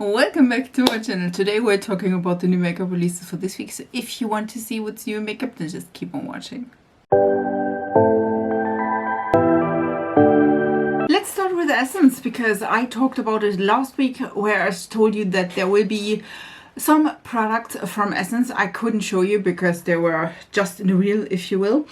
Welcome back to my channel. Today we're talking about the new makeup releases for this week, so if you want to see what's new in makeup, then just keep on watching. Let's start with Essence, because I talked about it last week where I told you that there will be some products from Essence I couldn't show you because they were just in the reel, if you will.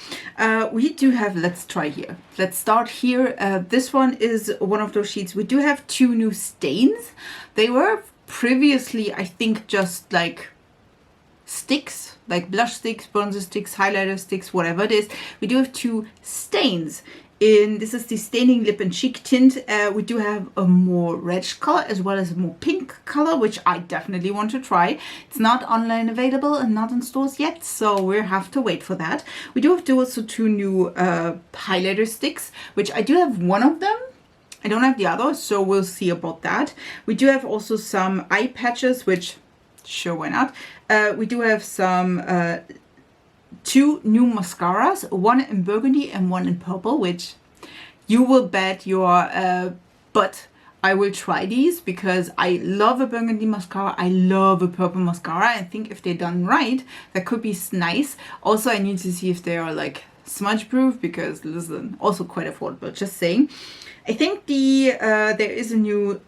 We do have, let's try here. Let's start here. This one is one of those sheets. We do have two new stains. They were previously, I think, just like sticks, like blush sticks, bronzer sticks, highlighter sticks, whatever it is. We do have two stains. This is the Staining Lip and Cheek tint. We do have a more reddish color as well as a more pink color, which I definitely want to try. It's not online available and not in stores yet, so we'll have to wait for that. We do have also two new highlighter sticks, which I do have one of them. I don't have the other, so we'll see about that. We do have also some eye patches, which, sure, why not? We do have some two new mascaras, one in burgundy and one in purple, which you will bet your butt I will try these, because I love a burgundy mascara, I love a purple mascara. I think if they're done right, that could be nice. Also, I need to see if they are like smudge proof, because listen, also quite affordable, just saying. I think there is a new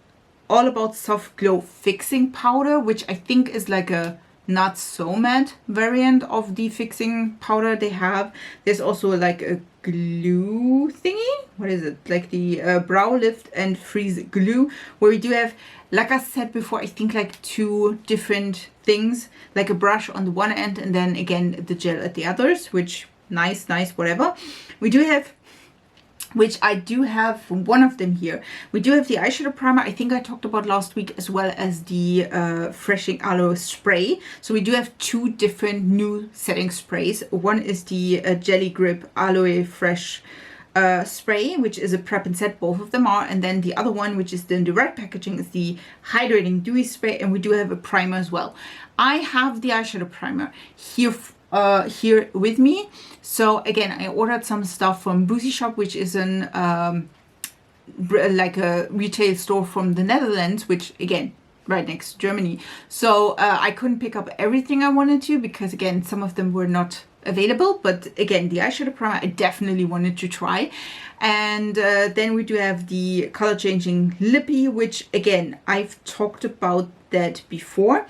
All About Soft Glow Fixing Powder, which I think is like a not so matte variant of the fixing powder they have. There's also like a glue thingy. What is it? Like the brow lift and freeze glue, where we do have, like I said before, I think like two different things, like a brush on the one end and then again the gel at the others, which nice, whatever. We do have, which I do have one of them here. We do have the eyeshadow primer, I think I talked about last week, as well as the Freshing Aloe Spray. So we do have two different new setting sprays. One is the Jelly Grip Aloe Fresh spray, which is a prep and set, both of them are. And then the other one, which is in the red packaging, is the Hydrating Dewy Spray, and we do have a primer as well. I have the eyeshadow primer here with me. So again, I ordered some stuff from Boozy Shop, which is an like a retail store from the Netherlands, which again, right next to Germany. So I couldn't pick up everything I wanted to, because again, some of them were not available. But again, the eyeshadow primer I definitely wanted to try. And then we do have the color changing lippy, which again, I've talked about that before.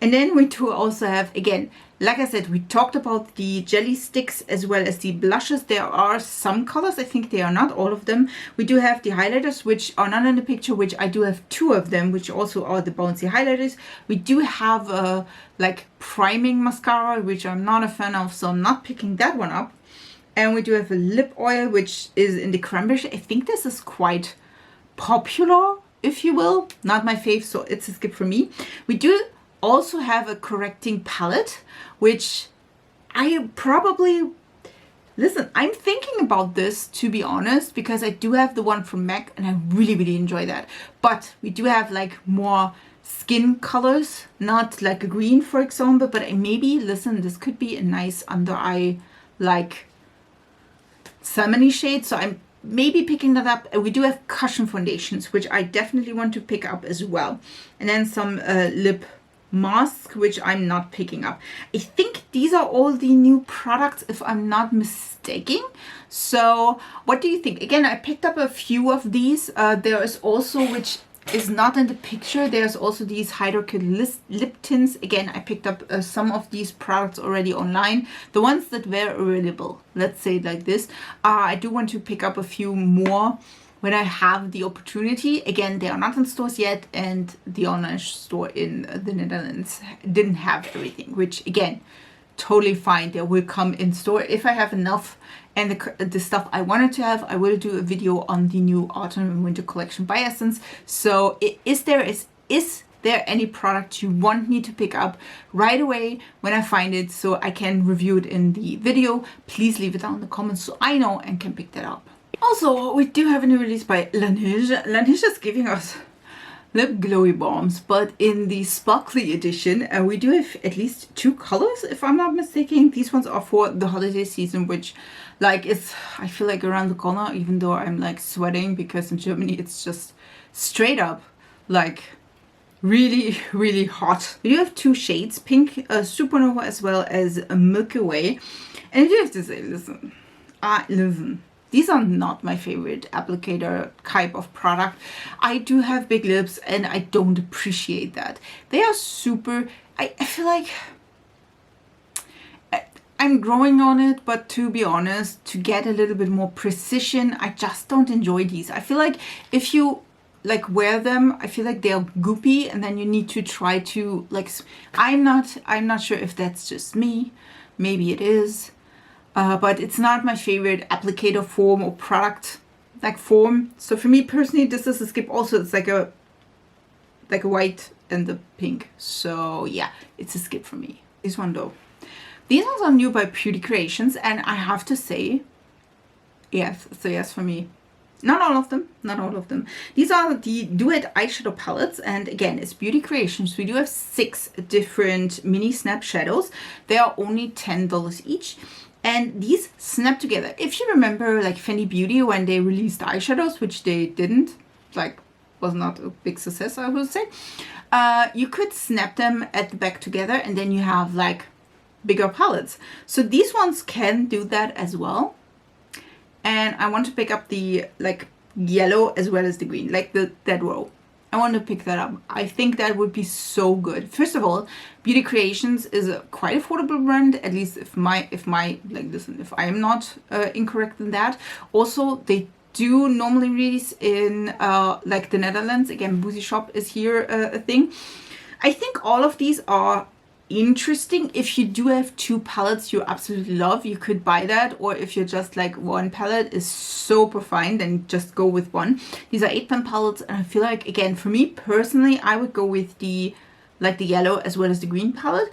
And then we do also have, again, like I said, we talked about the jelly sticks as well as the blushes. There are some colors, I think they are not all of them. We do have the highlighters, which are not in the picture, which I do have two of them, which also are the bouncy highlighters. We do have a like priming mascara, which I'm not a fan of, so I'm not picking that one up. And we do have a lip oil, which is in the cranberry. I think this is quite popular, if you will. Not my fave, so it's a skip for me. We do also have a correcting palette, which I probably, listen, I'm thinking about this, to be honest, because I do have the one from MAC and I really enjoy that. But we do have like more skin colors, not like a green, for example, but maybe, listen, this could be a nice under eye, like salmony shade. So I'm maybe picking that up. We do have cushion foundations, which I definitely want to pick up as well. And then some lip mask, which I'm not picking up. I think these are all the new products, if I'm not mistaken. So what do you think? Again, I picked up a few of these. There is also, which is not in the picture, there's also these Hydrocare lip tints. Again, I picked up some of these products already online, the ones that were available, let's say it like this. I do want to pick up a few more when I have the opportunity. Again, they are not in stores yet, and the online store in the Netherlands didn't have everything, which again, totally fine. They will come in store if I have enough. And the stuff I wanted to have, I will do a video on the new autumn and winter collection by Essence. So is there any product you want me to pick up right away when I find it, so I can review it in the video? Please leave it down in the comments so I know and can pick that up. Also, we do have a new release by Laneige. Laneige is giving us lip glowy balms, but in the sparkly edition. And we do have at least two colors, if I'm not mistaken. These ones are for the holiday season, which like it's, I feel like around the corner, even though I'm like sweating, because in Germany it's just straight up like really, really hot. We do have two shades, Pink Supernova as well as Milky Way. And I do have to say, listen, these are not my favorite applicator type of product. I do have big lips and I don't appreciate that. They are super, I feel like I'm growing on it, but to be honest, to get a little bit more precision, I just don't enjoy these. I feel like if you like wear them, I feel like they're goopy, and then you need to try to like, I'm not sure if that's just me, maybe it is, but it's not my favorite applicator form or product like form. So for me personally, this is a skip. Also, it's like a white and the pink, so yeah, it's a skip for me. This one though, these ones are new by Beauty Creations, and I have to say, yes, so yes for me. Not all of them, not all of them. These are the Duet eyeshadow palettes, and again, it's Beauty Creations. We do have 6 different mini snap shadows. They are only $10 each, and these snap together. If you remember like Fenty Beauty when they released eyeshadows, which they didn't, like was not a big success, I would say. You could snap them at the back together, and then you have like bigger palettes. So these ones can do that as well. And I want to pick up the like yellow as well as the green, like that row. I want to pick that up. I think that would be so good. First of all, Beauty Creations is a quite affordable brand, at least if my like listen, if I am not incorrect in that. Also, they do normally release in like the Netherlands. Again, Boozy Shop is here a thing. I think all of these are interesting. If you do have 2 palettes you absolutely love, you could buy that, or if you're just like one palette is super fine, then just go with one. These are 8-pan palettes, and I feel like, again, for me personally, I would go with the like the yellow as well as the green palette.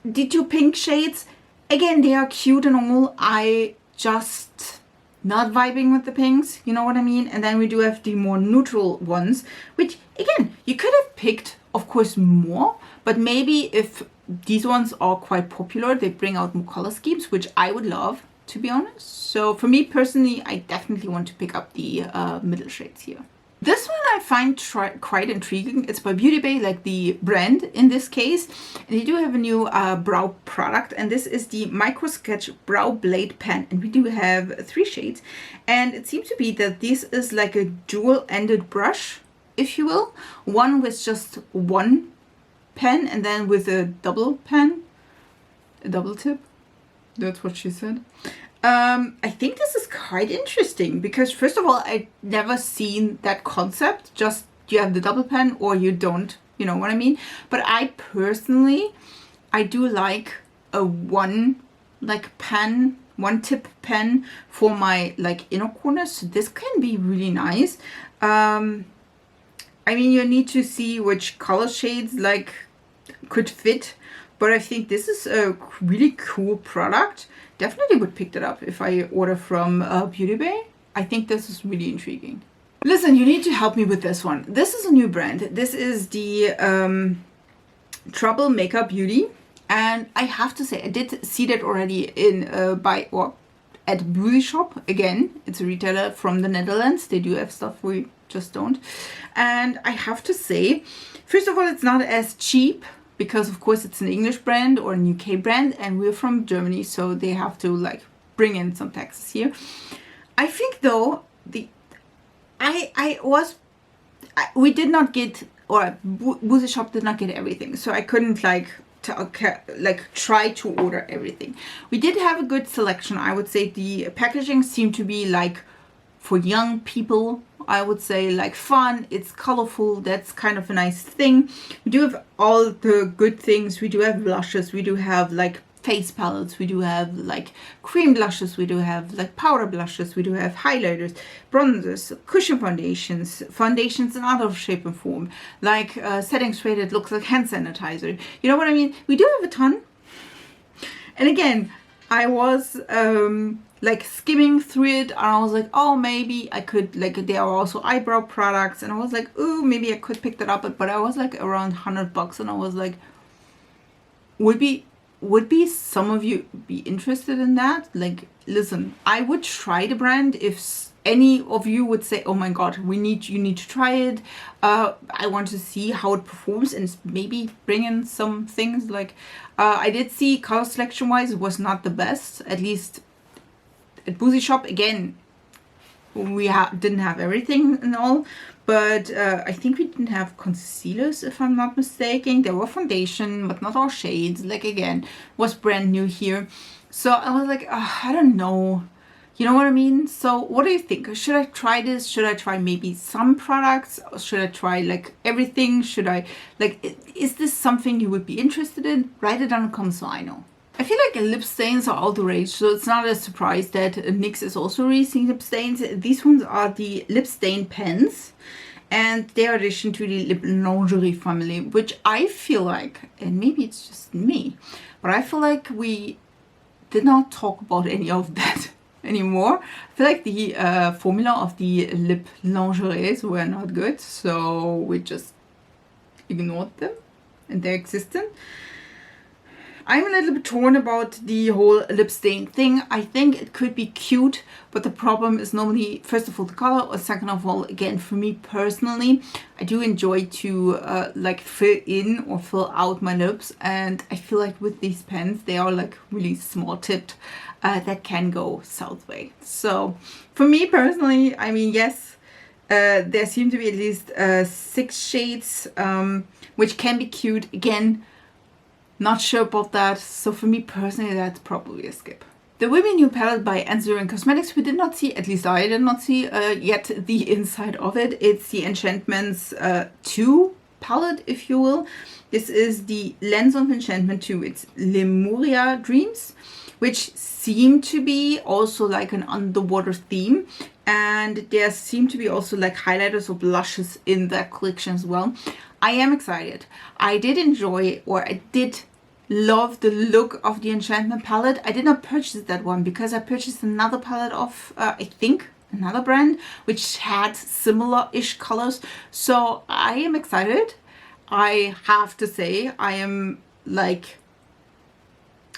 The 2 pink shades, again, they are cute and all. I just not vibing with the pinks, you know what I mean? And then we do have the more neutral ones, which again, you could have picked, of course, more, but maybe if these ones are quite popular, they bring out more color schemes, which I would love, to be honest. So for me personally, I definitely want to pick up the middle shades here. This one I find quite intriguing. It's by Beauty Bay, like the brand in this case. And they do have a new brow product, and this is the Micro Sketch Brow Blade Pen. And we do have 3 shades. And it seems to be that this is like a dual-ended brush, if you will. One with just one pen, and then with a double pen, a double tip. That's what she said. I think this is quite interesting because, first of all, I've never seen that concept. Just you have the double pen or you don't, you know what I mean? But I personally, I do like a one tip pen for my like inner corners. So this can be really nice. I mean, you need to see which color shades like could fit, but I think this is a really cool product. Definitely would pick that up if I order from Beauty Bay. I think this is really intriguing. Listen, you need to help me with this one. This is a new brand. This is the Trouble Makeup Beauty, and I have to say I did see that already in at Boozy Shop. Again, it's a retailer from the Netherlands. They do have stuff we just don't, and I have to say, first of all, it's not as cheap, because of course it's an English brand or an UK brand, and we're from Germany, so they have to like bring in some taxes here. I think though we did not get, or Boozy Shop did not get everything, so I couldn't like try to order everything. We did have a good selection. I would say the packaging seemed to be like for young people. I would say like fun, it's colorful, that's kind of a nice thing. We do have all the good things. We do have blushes, we do have like face palettes, we do have like cream blushes, we do have like powder blushes, we do have highlighters, bronzers, cushion foundations in other shape and form, like setting spray that looks like hand sanitizer. You know what I mean? We do have a ton. And again, I was like skimming through it, and I was like, oh, maybe I could, like, there are also eyebrow products, and I was like, oh, maybe I could pick that up, but I was like around $100, and I was like, would be some of you be interested in that? Like, listen, I would try the brand if any of you would say, oh my god, you need to try it. I want to see how it performs and maybe bring in some things. Like I did see color selection wise it was not the best, at least at Boozy Shop. Again, we didn't have everything and all, but I think we didn't have concealers, if I'm not mistaken. There were foundation, but not all shades. Like again, was brand new here. So I was like, I don't know. You know what I mean? So what do you think? Should I try this? Should I try maybe some products? Or should I try like everything? Should I, like, is this something you would be interested in? Write it down in the comments so I know. I feel like lip stains are all the rage, so it's not a surprise that NYX is also releasing lip stains. These ones are the lip stain pens, and they are addition to the lip lingerie family, which I feel like, and maybe it's just me, but I feel like we did not talk about any of that anymore. I feel like the formula of the lip lingeries were not good, so we just ignored them and their existence. I'm a little bit torn about the whole lip stain thing. I think it could be cute, but the problem is normally, first of all, the color, or second of all, again, for me personally, I do enjoy to like fill in or fill out my lips, and I feel like with these pens, they are like really small tipped, that can go south way. So for me personally, I mean, yes, there seem to be at least 6 shades, which can be cute. Again, not sure about that, so for me personally, that's probably a skip. The Women New palette by Anzer Cosmetics, we did not see, at least I did not see yet the inside of it. It's the Enchantment's 2 palette, if you will. This is the Lens of Enchantment 2. It's Lemuria Dreams, which seem to be also like an underwater theme. And there seem to be also like highlighters or blushes in that collection as well. I am excited. I did enjoy, or I did love the look of the Enchantment palette. I did not purchase that one because I purchased another palette of, I think, another brand, which had similar-ish colors. So I am excited. I have to say, I am like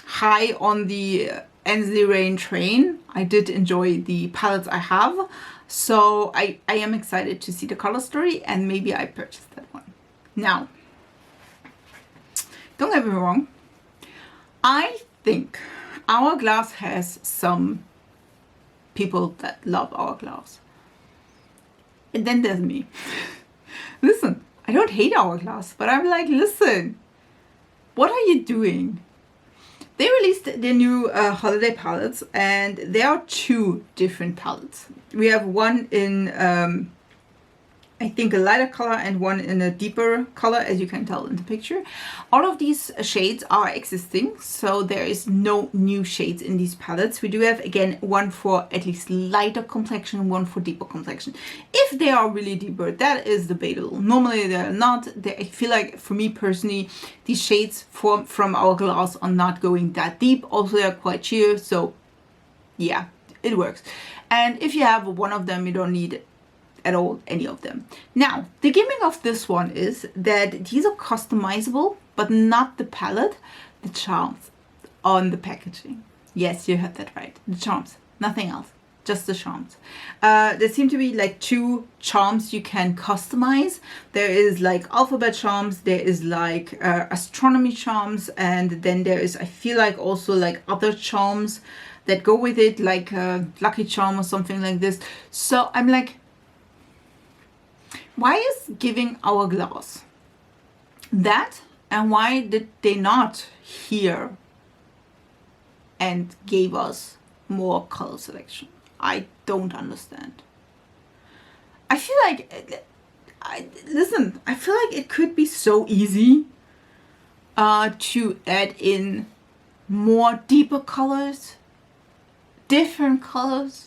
high on the Ensley Rain train. I did enjoy the palettes I have. So I am excited to see the color story, and maybe I purchased that one. Now, don't get me wrong, I think Hourglass has some people that love Hourglass. And then there's me. Listen, I don't hate Hourglass, but I'm like, listen, what are you doing? They released their new holiday palettes, and there are 2 different palettes. We have one in I think a lighter color and one in a deeper color, as you can tell in the picture. All of these shades are existing, so there is no new shades in these palettes. We do have, again, one for at least lighter complexion, one for deeper complexion. If they are really deeper, that is debatable. Normally they're not. I feel like, for me personally, these shades from Hourglass are not going that deep. Also, they're quite sheer, so yeah, it works. And if you have one of them, you don't need at all any of them. Now, the gimmick of this one is that these are customizable, but not the palette, the charms on the packaging. Yes, you heard that right. The charms, nothing else, just the charms. There seem to be like 2 charms you can customize. There is like alphabet charms, there is like astronomy charms, and then there is, I feel like, also like other charms that go with it, like a lucky charm or something like this. So I'm like, why is giving Hourglass that, and why did they not hear and gave us more color selection? I don't understand. I feel like, listen, I feel like it could be so easy to add in more deeper colors, different colors.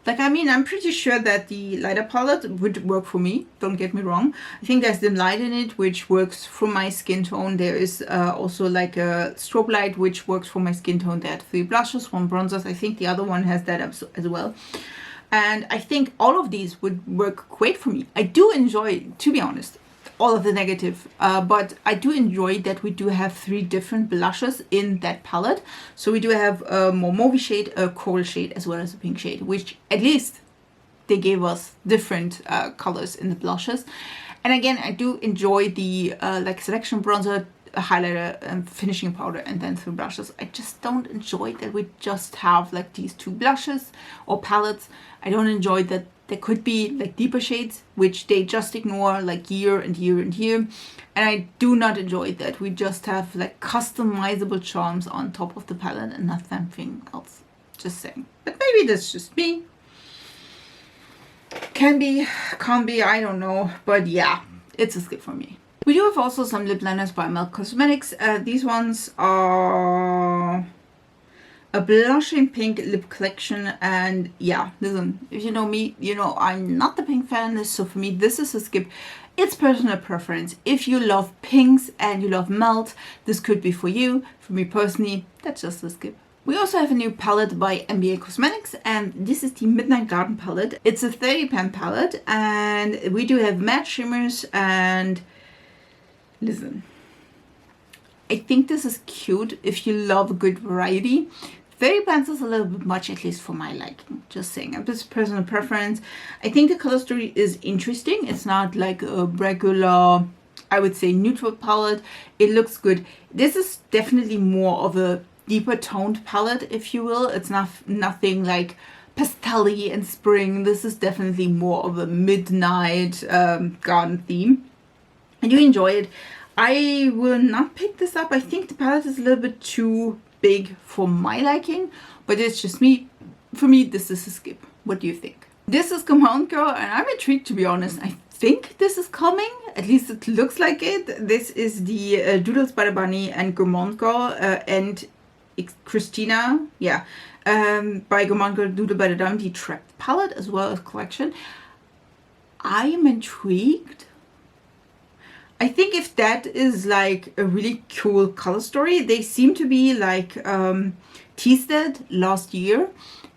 Like, I mean, I'm pretty sure that the lighter palette would work for me. Don't get me wrong. I think there's dim light in it, which works for my skin tone. There is also like a strobe light, which works for my skin tone. There are 3 blushes, 1 bronzers. I think the other one has that as well. And I think all of these would work great for me. I do enjoy, to be honest, all of the negative, but I do enjoy that we do have 3 different blushes in that palette. So we do have a more mauvey shade, a coral shade, as well as a pink shade, which at least they gave us different colors in the blushes. And again, I do enjoy the like selection bronzer, highlighter, and finishing powder, and then 3 blushes. I just don't enjoy that we just have like these 2 blushes or palettes. I don't enjoy that there could be like deeper shades, which they just ignore like year and year and year. And I do not enjoy that we just have like customizable charms on top of the palette and not something else. Just saying. But maybe that's just me. Can be, can't be, I don't know. But yeah, it's a skip for me. We do have also some lip liners by MOP Cosmetics. These ones are a blushing pink lip collection, and yeah, listen, if you know me, you know I'm not the pink fan, so for me this is a skip. It's personal preference. If you love pinks and you love melt, this could be for you. For me personally, that's just a skip. We also have a new palette by MBA Cosmetics, and this is the Midnight Garden palette. It's a 30 pan palette, and we do have matte shimmers, and listen, I think this is cute if you love a good variety. 30 pans is a little bit much, at least for my liking. Just saying, it's personal preference. I think the color story is interesting. It's not like a regular, I would say, neutral palette. It looks good. This is definitely more of a deeper toned palette, if you will. It's not nothing like pastel-y and spring. This is definitely more of a midnight garden theme. I do enjoy it. I will not pick this up. I think the palette is a little bit too big for my liking, but it's just me. For me, this is a skip. What do you think? This is Coalescence, and I'm intrigued, to be honest. I think this is coming. At least it looks like it. This is the Doodles by the Bunny and Gourmande and Christina, yeah, by Gourmande Doodle by the Bunny Trapped palette as well as collection. I am intrigued. I think if that is like a really cool color story, they seem to be like teased it last year,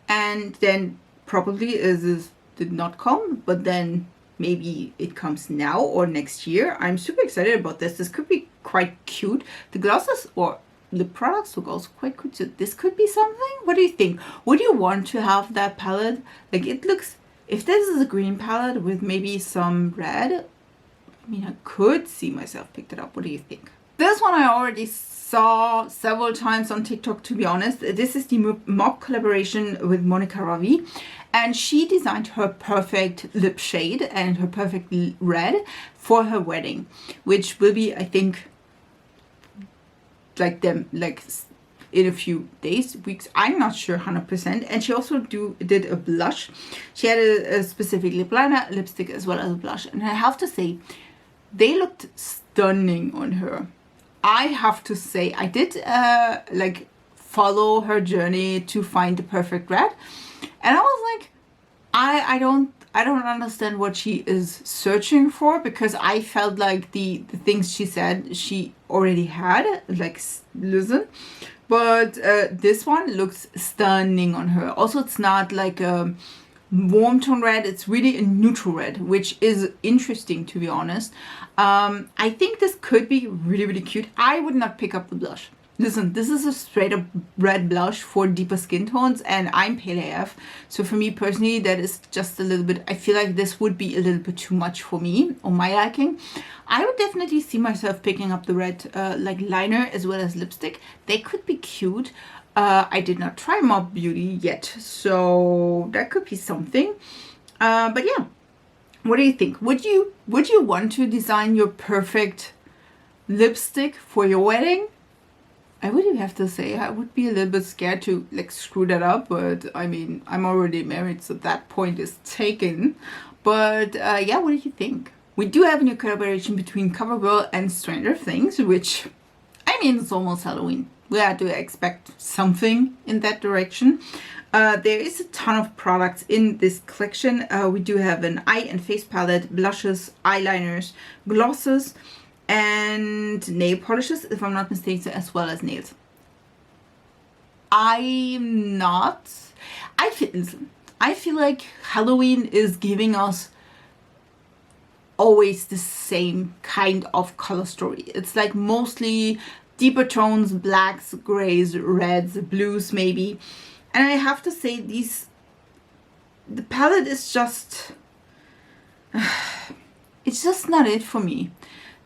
and then probably this did not come, but then maybe it comes now or next year. I'm super excited about this. This could be quite cute. The glosses or the products look also quite cute. So this could be something. What do you think? Would you want to have that palette? Like, it looks, if this is a green palette with maybe some red, I mean, I could see myself pick it up. What do you think? This one I already saw several times on TikTok, to be honest. This is the MOP collaboration with Monica Ravi, and she designed her perfect lip shade and her perfect red for her wedding, which will be, I think, like in a few days, weeks. I'm not sure 100%. And she also did a blush. She had a specific lip liner, lipstick, as well as a blush. And I have to say, they looked stunning on her. I have to say, I did like follow her journey to find the perfect red, and I was like, I don't understand what she is searching for, because I felt like the things she said she already had. Like, listen, but this one looks stunning on her. Also, it's not like a warm tone red, it's really a neutral red, which is interesting, to be honest. I think this could be really, really cute. I would not pick up the blush. Listen, this is a straight up red blush for deeper skin tones, and I'm pale AF, so for me personally, that is just a little bit, I feel like this would be a little bit too much for me, or my liking. I would definitely see myself picking up the red like liner as well as lipstick. They could be cute. I did not try MOP Beauty yet, so that could be something. But yeah, what do you think? Would you want to design your perfect lipstick for your wedding? I would have to say I would be a little bit scared to like screw that up, but I mean, I'm already married, so that point is taken. But yeah, what do you think? We do have a new collaboration between Covergirl and Stranger Things, which, I mean, it's almost Halloween. We had to expect something in that direction. There is a ton of products in this collection. We do have an eye and face palette, blushes, eyeliners, glosses, and nail polishes, if I'm not mistaken, as well as nails. I feel like Halloween is giving us always the same kind of color story. It's like mostly deeper tones, blacks, grays, reds, blues maybe. And I have to say, these the palette is just, it's just not it for me.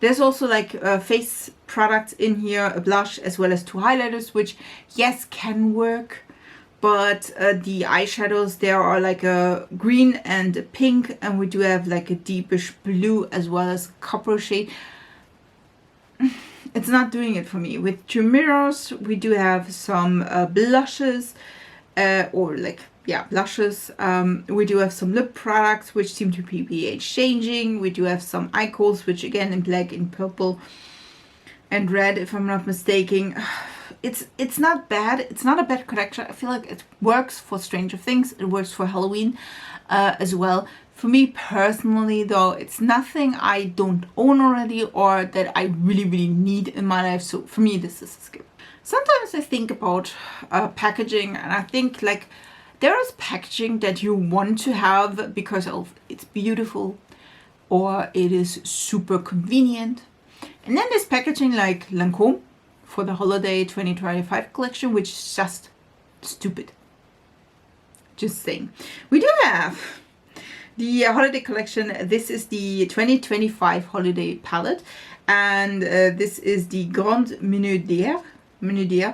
There's also like face products in here, a blush as well as 2 highlighters, which yes, can work. But the eyeshadows, there are like a green and a pink, and we do have like a deepish blue as well as copper shade. It's not doing it for me. With 2 mirrors, we do have some blushes, blushes. We do have some lip products, which seem to be pH changing. We do have some eye colors, which again in black, in purple, and red, if I'm not mistaken. It's not bad. It's not a bad collection. I feel like it works for Stranger Things. It works for Halloween as well. For me personally, though, it's nothing I don't own already or that I really, really need in my life. So for me, this is a skip. Sometimes I think about packaging, and I think like there is packaging that you want to have because of it's beautiful or it is super convenient. And then there's packaging like Lancome for the holiday 2025 collection, which is just stupid. Just saying. We do have the holiday collection. This is the 2025 holiday palette, and this is the Grande Minaudiere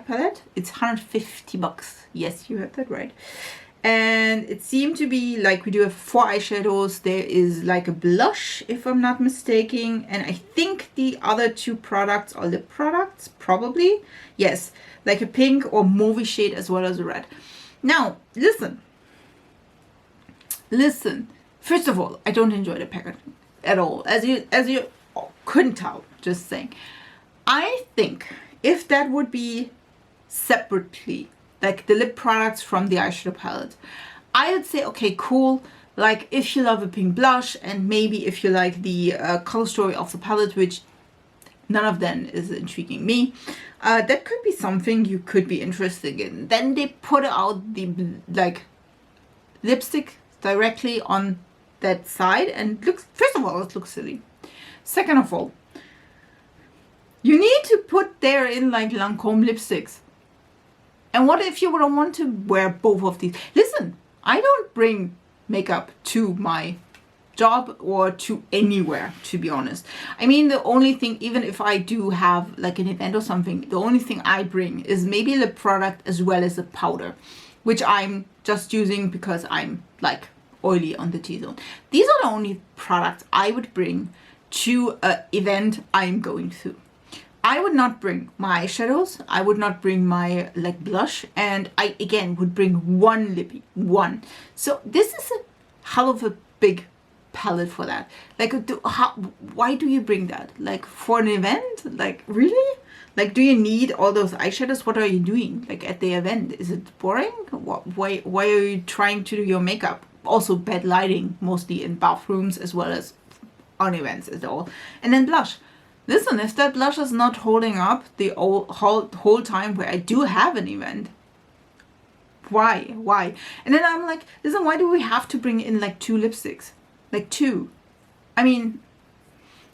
palette. It's 150 bucks. Yes, you heard that right. And it seemed to be like we do have 4 eyeshadows. There is like a blush, if I'm not mistaken, and I think the other 2 products are lip products, probably. Yes, like a pink or mauve shade as well as a red. Now, listen. First of all, I don't enjoy the packaging at all, as you couldn't tell. Just saying. I think if that would be separately, like the lip products from the eyeshadow palette, I would say, okay, cool. Like if you love a pink blush, and maybe if you like the color story of the palette, which none of them is intriguing me, that could be something you could be interested in. Then they put out the like lipstick directly on that side, and looks, first of all, it looks silly. Second of all, you need to put there in like Lancome lipsticks. And what if you don't want to wear both of these? Listen, I don't bring makeup to my job or to anywhere, to be honest. I mean, the only thing, even if I do have like an event or something, the only thing I bring is maybe a lip product as well as a powder, which I'm just using because I'm like oily on the T-zone. These are the only products I would bring to an event I'm going to. I would not bring my eyeshadows, I would not bring my like blush, and I again would bring one lippy, one. So this is a hell of a big palette for that. Like, why do you bring that? Like for an event? Like really? Like, do you need all those eyeshadows? What are you doing like at the event? Is it boring? Why are you trying to do your makeup? Also bad lighting, mostly in bathrooms as well as on events as all. And then blush. Listen, if that blush is not holding up the whole time where I do have an event, why? And then I'm like, listen, why do we have to bring in like 2 lipsticks? Like 2. I mean,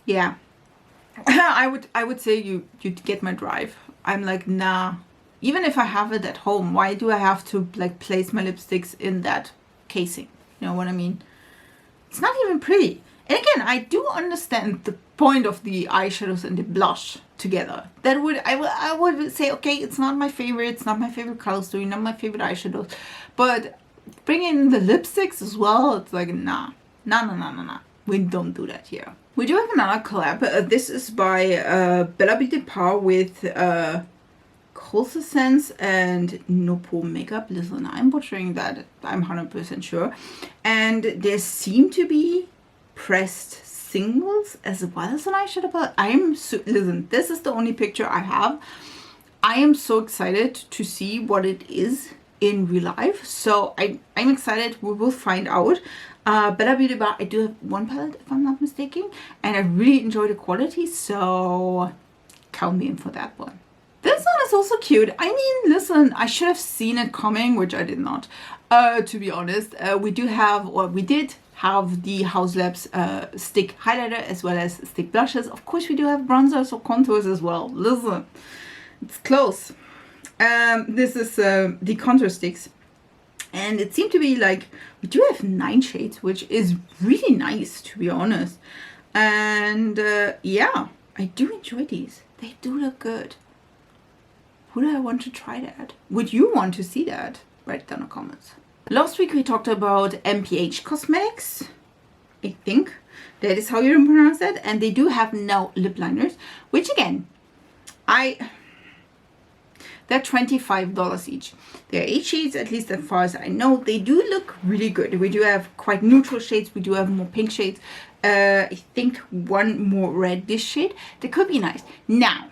yeah. I would say you'd get my drive. I'm like, nah. Even if I have it at home, why do I have to like place my lipsticks in that casing? You know what I mean? It's not even pretty. And again, I do understand the point of the eyeshadows and the blush together. That would I would say, okay, it's not my favorite, it's not my favorite color story, not my favorite eyeshadows, but bringing in the lipsticks as well, it's like nah. We don't do that here. We do have another collab. This is by Bella Beauty Par with Coalescence and Noopur makeup. Listen, I'm butchering that. I'm 100% sure. And there seem to be pressed singles as well as an eyeshadow palette. Listen, this is the only picture I have. I am so excited to see what it is in real life. So I'm excited. We will find out. Bella Beauty Bar, I do have one palette if I'm not mistaken, and I really enjoy the quality, so count me in for that one. This one is also cute. I mean, listen, I should have seen it coming, which I did not, to be honest. We did have the Haus Labs stick highlighter as well as stick blushes. Of course, we do have bronzers or contours as well. Listen, it's close. This is the contour sticks. And it seemed to be like, we do have 9 shades, which is really nice, to be honest. And yeah, I do enjoy these. They do look good. Would I want to try that? Would you want to see that? Write it down in the comments. Last week we talked about MPH Cosmetics. I think that is how you pronounce that. And they do have now lip liners, which again, they're $25 each. They're 8 shades, at least as far as I know. They do look really good. We do have quite neutral shades. We do have more pink shades. I think one more reddish shade. That could be nice. Now,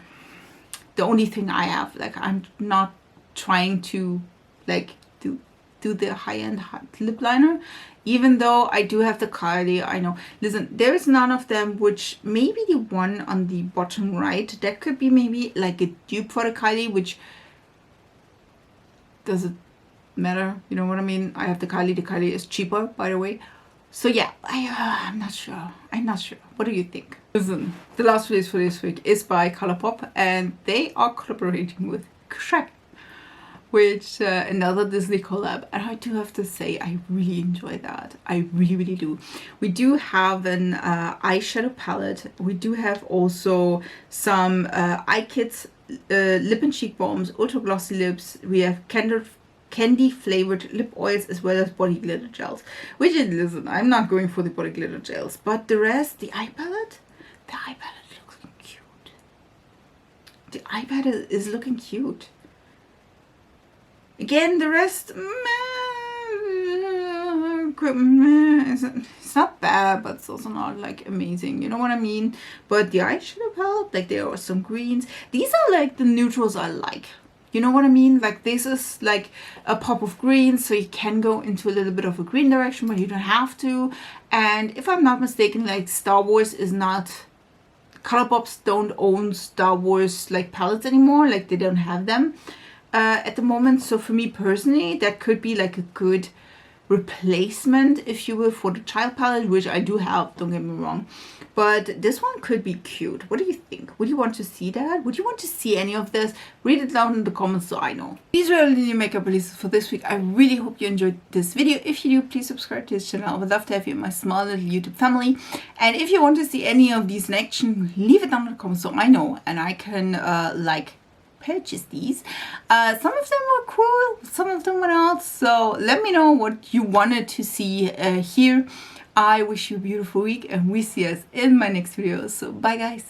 the only thing I have, like, I'm not trying to, like, do the high-end lip liner. Even though I do have the Kylie, I know. Listen, there's none of them, which maybe the one on the bottom right, that could be maybe like a dupe for the Kylie, which doesn't matter, you know what I mean? I have the Kylie is cheaper, by the way. So yeah, I'm not sure. What do you think? Listen, the last release for this week is by Colourpop, and they are collaborating with Shrek, which another Disney collab, and I do have to say I really enjoy that. I really do. We do have an eyeshadow palette. We do have also some eye kits, lip and cheek balms, ultra glossy lips. We have candy flavored lip oils, as well as body glitter gels, which is, listen, I'm not going for the body glitter gels, but the rest, the eye palette looks cute. The eye palette is looking cute. Again, the rest, it's not bad, but it's also not like amazing, you know what I mean? But the eyeshadow palette, like, there are some greens. These are like the neutrals I like, you know what I mean? Like, this is like a pop of green, so you can go into a little bit of a green direction, but you don't have to. And if I'm not mistaken, like, Star Wars is not, Colourpops don't own Star Wars like palettes anymore, like they don't have them at the moment. So for me personally, that could be like a good replacement, if you will, for the child palette, which I do have, don't get me wrong. But this one could be cute. What do you think? Would you want to see that? Would you want to see any of this? Read it down in the comments so I know. These were the new makeup releases for this week. I really hope you enjoyed this video. If you do, please subscribe to this channel. I would love to have you in my small little YouTube family. And if you want to see any of these in action, leave it down in the comments so I know and I can like purchase these. Some of them were cool, some of them were not, so let me know what you wanted to see here. I wish you a beautiful week, and we see us in my next video. So bye guys.